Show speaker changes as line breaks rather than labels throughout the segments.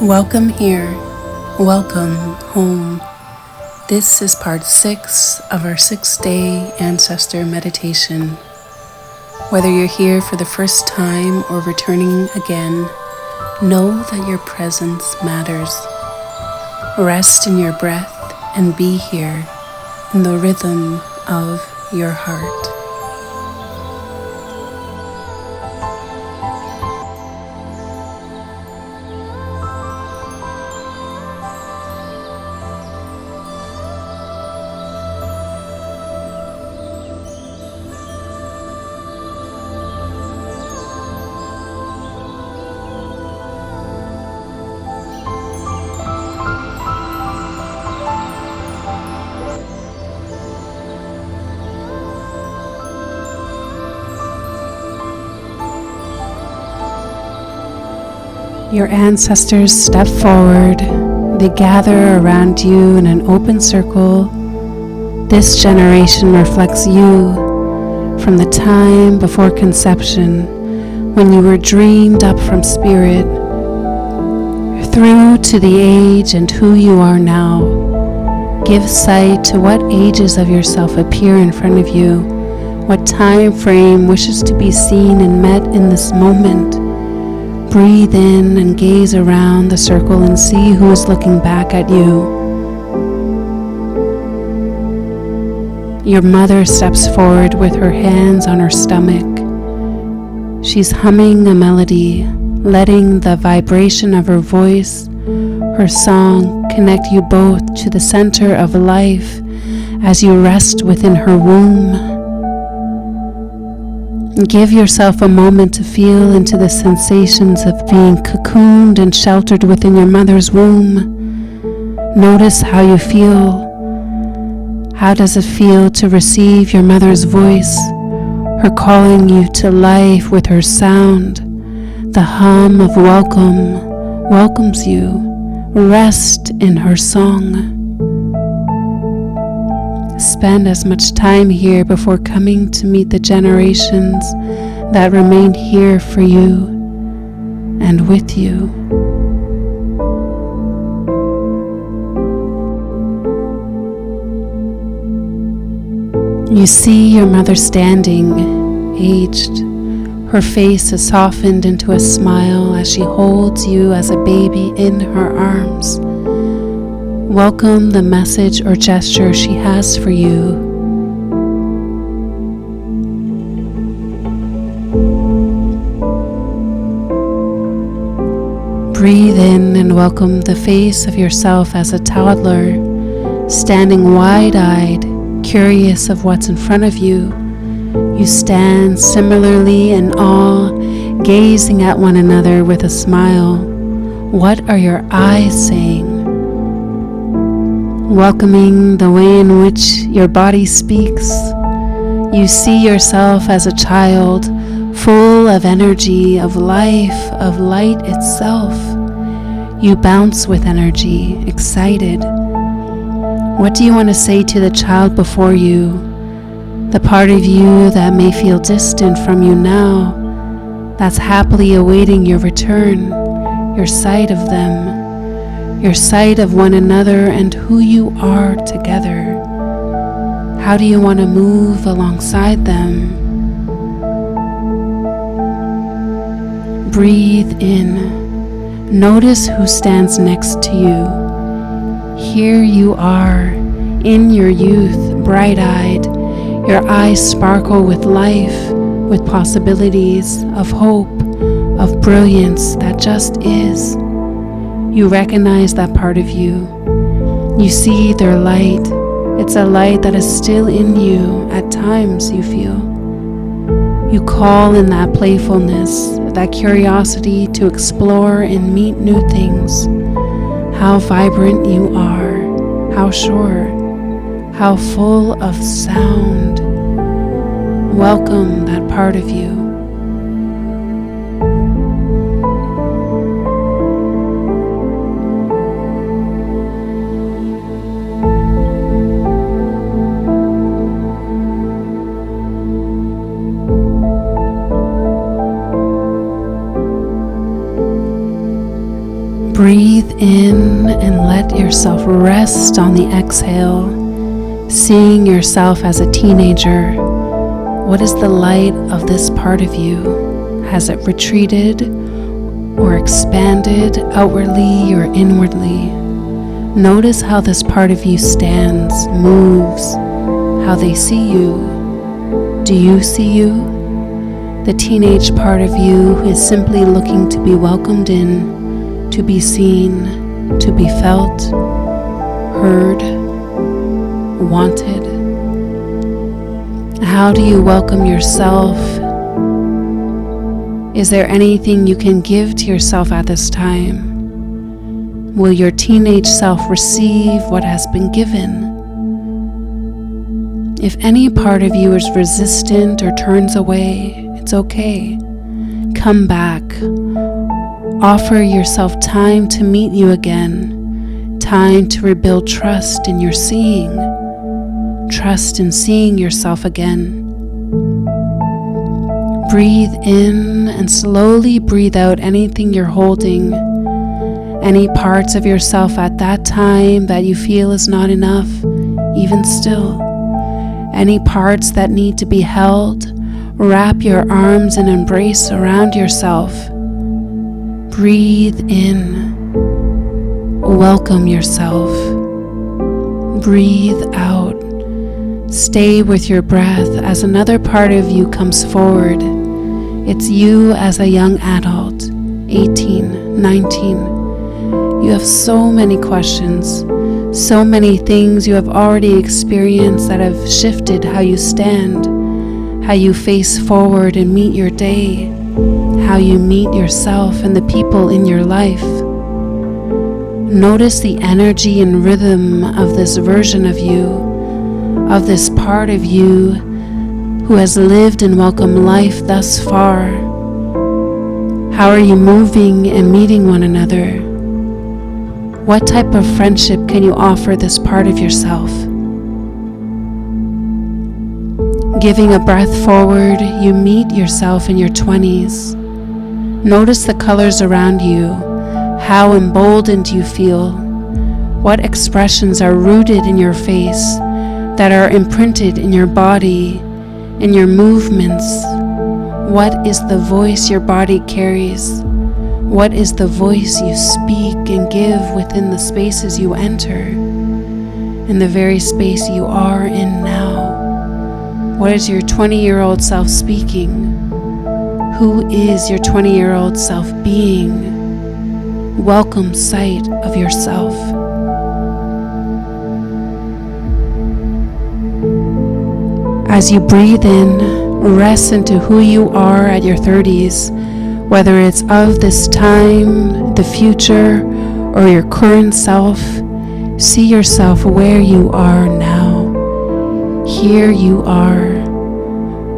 Welcome here. Welcome home. This is part 6 of our 6-day ancestor meditation. Whether you're here for the first time or returning again, know that your presence matters. Rest in your breath and be here in the rhythm of your heart. Your ancestors step forward. They gather around you in an open circle. This generation reflects you from the time before conception, when you were dreamed up from spirit, through to the age and who you are now. Give sight to what ages of yourself appear in front of you, what time frame wishes to be seen and met in this moment. Breathe in and gaze around the circle and see who is looking back at you. Your mother steps forward with her hands on her stomach. She's humming a melody, letting the vibration of her voice, her song, connect you both to the center of life as you rest within her womb. Give yourself a moment to feel into the sensations of being cocooned and sheltered within your mother's womb. Notice how you feel. How does it feel to receive your mother's voice, her calling you to life with her sound? The hum of welcome welcomes you. Rest in her song. Spend as much time here before coming to meet the generations that remain here for you and with you. You see your mother standing, aged. Her face is softened into a smile as she holds you as a baby in her arms. Welcome the message or gesture she has for you. Breathe in and welcome the face of yourself as a toddler, standing wide-eyed, curious of what's in front of you. You stand similarly in awe, gazing at one another with a smile. What are your eyes saying? Welcoming the way in which your body speaks. You see yourself as a child, full of energy, of life, of light itself. You bounce with energy, excited. What do you want to say to the child before you? The part of you that may feel distant from you now, that's happily awaiting your return, your sight of them. Your sight of one another and who you are together. How do you want to move alongside them? Breathe in. Notice who stands next to you. Here you are, in your youth, bright-eyed. Your eyes sparkle with life, with possibilities, of hope, of brilliance that just is. You recognize that part of you. You see their light. It's a light that is still in you at times, you feel. You call in that playfulness, that curiosity to explore and meet new things. How vibrant you are, how sure, how full of sound. Welcome that part of you. Breathe let yourself rest on the exhale, seeing yourself as a teenager. What is the light of this part of you? Has it retreated or expanded outwardly or inwardly? Notice how this part of you stands, moves, how they see you. Do you see you? The teenage part of you is simply looking to be welcomed in, to be seen, to be felt, heard, wanted. How do you welcome yourself? Is there anything you can give to yourself at this time? Will your teenage self receive what has been given? If any part of you is resistant or turns away, it's okay. Come back. Offer yourself time to meet you again, time to rebuild trust in your seeing, trust in seeing yourself again. Breathe in and slowly breathe out anything you're holding, any parts of yourself at that time that you feel is not enough, even still. Any parts that need to be held, wrap your arms in embrace around yourself. Breathe in. Welcome yourself. Breathe out. Stay with your breath as another part of you comes forward. It's you as a young adult, 18, 19. You have so many questions, so many things you have already experienced that have shifted how you stand, how you face forward and meet your day, how you meet yourself and the people in your life. Notice the energy and rhythm of this version of you, of this part of you who has lived and welcomed life thus far. How are you moving and meeting one another? What type of friendship can you offer this part of yourself? Giving a breath forward, you meet yourself in your 20s. Notice the colors around you. How emboldened you feel. What expressions are rooted in your face, that are imprinted in your body, in your movements? What is the voice your body carries? What is the voice you speak and give within the spaces you enter, in the very space you are in now? What is your 20-year-old self speaking? Who is your 20-year-old self being? Welcome sight of yourself. As you breathe in, rest into who you are at your 30s, whether it's of this time, the future, or your current self. See yourself where you are now. Here you are.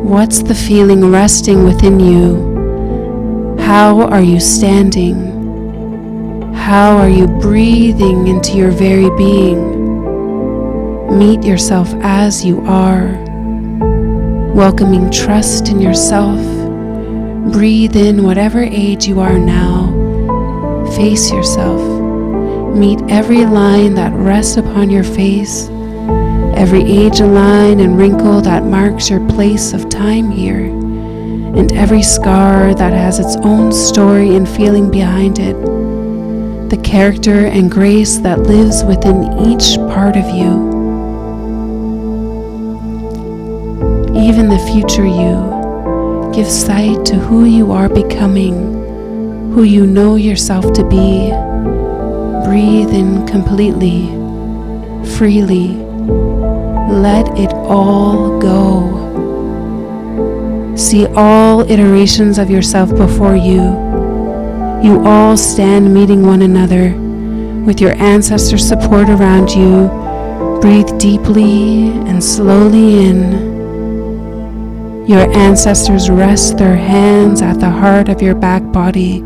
What's the feeling resting within you? How are you standing? How are you breathing into your very being? Meet yourself as you are, welcoming trust in yourself. Breathe in whatever age you are now. Face yourself. Meet every line that rests upon your face, every age line and wrinkle that marks your place of time here, and every scar that has its own story and feeling behind it. The character and grace that lives within each part of you. Even the future you. Give sight to who you are becoming, who you know yourself to be. Breathe in completely, freely. Let it all go. See all iterations of yourself before you. You all stand meeting one another with your ancestor support around you. Breathe deeply and slowly in. Your ancestors rest their hands at the heart of your back body,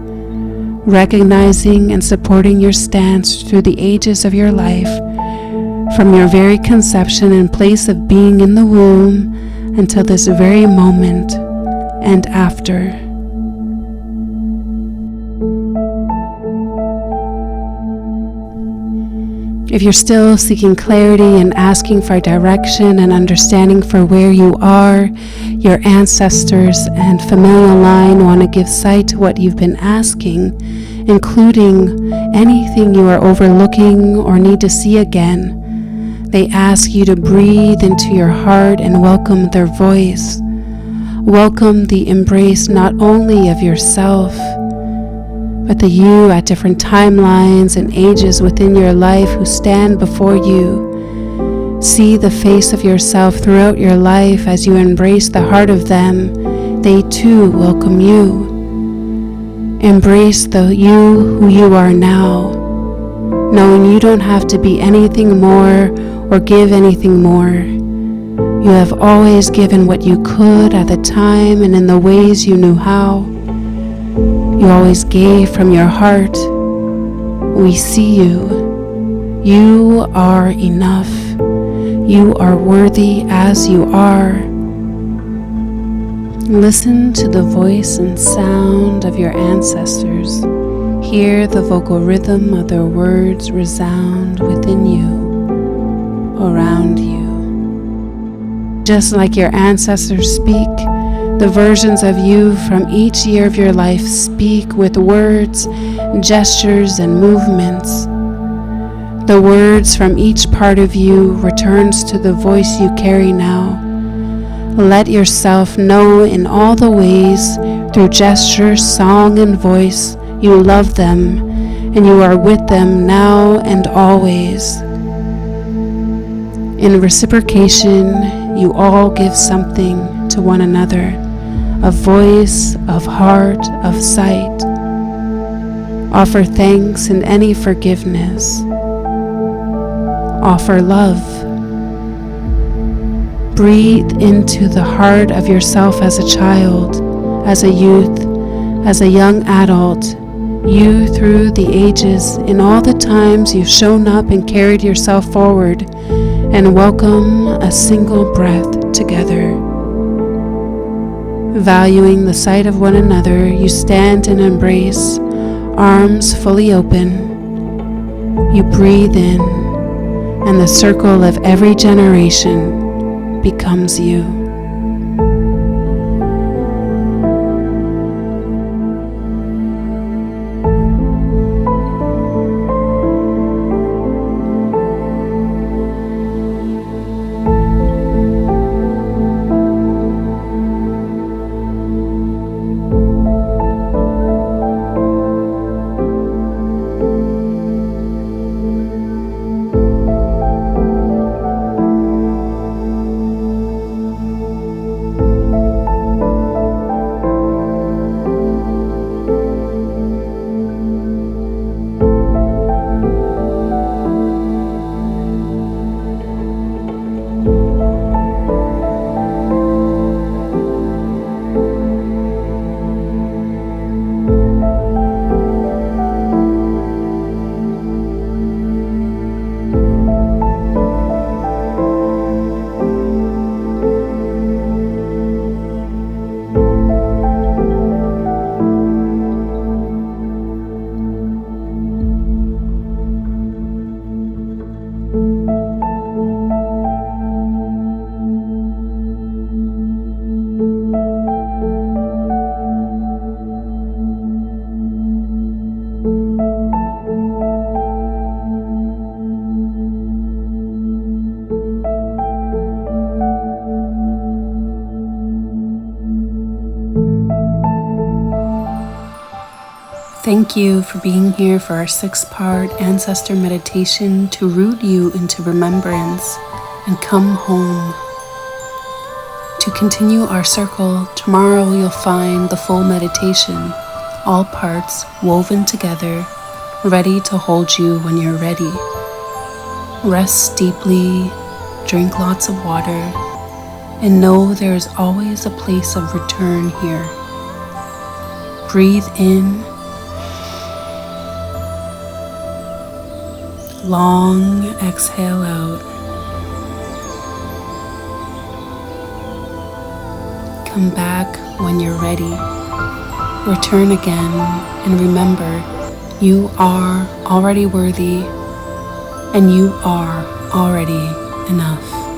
recognizing and supporting your stance through the ages of your life, from your very conception and place of being in the womb until this very moment and after. If you're still seeking clarity and asking for direction and understanding for where you are, your ancestors and familial line want to give sight to what you've been asking, including anything you are overlooking or need to see again. They ask you to breathe into your heart and welcome their voice. Welcome the embrace not only of yourself, but the you at different timelines and ages within your life who stand before you. See the face of yourself throughout your life as you embrace the heart of them. They too welcome you. Embrace the you who you are now, knowing you don't have to be anything more or give anything more. You have always given what you could at the time and in the ways you knew how. You always gave from your heart. We see you. You are enough. You are worthy as you are. Listen to the voice and sound of your ancestors. Hear the vocal rhythm of their words resound within you, around you. Just like your ancestors speak, the versions of you from each year of your life speak with words, gestures, and movements. The words from each part of you returns to the voice you carry now. Let yourself know in all the ways, through gesture, song, and voice, you love them and you are with them now and always. In reciprocation, you all give something to one another. Of voice, of heart, of sight. Offer thanks and any forgiveness. Offer love. Breathe into the heart of yourself as a child, as a youth, as a young adult, you through the ages, in all the times you've shown up and carried yourself forward, and welcome a single breath together. Valuing the sight of one another, you stand in embrace, arms fully open. You breathe in, and the circle of every generation becomes you. Thank you for being here for our 6-part ancestor meditation to root you into remembrance and come home. To continue our circle, tomorrow you'll find the full meditation, all parts woven together, ready to hold you when you're ready. Rest deeply, drink lots of water, and know there is always a place of return here. Breathe in. Long exhale out. Come back when you're ready. Return again and remember, you are already worthy. and you are already enough.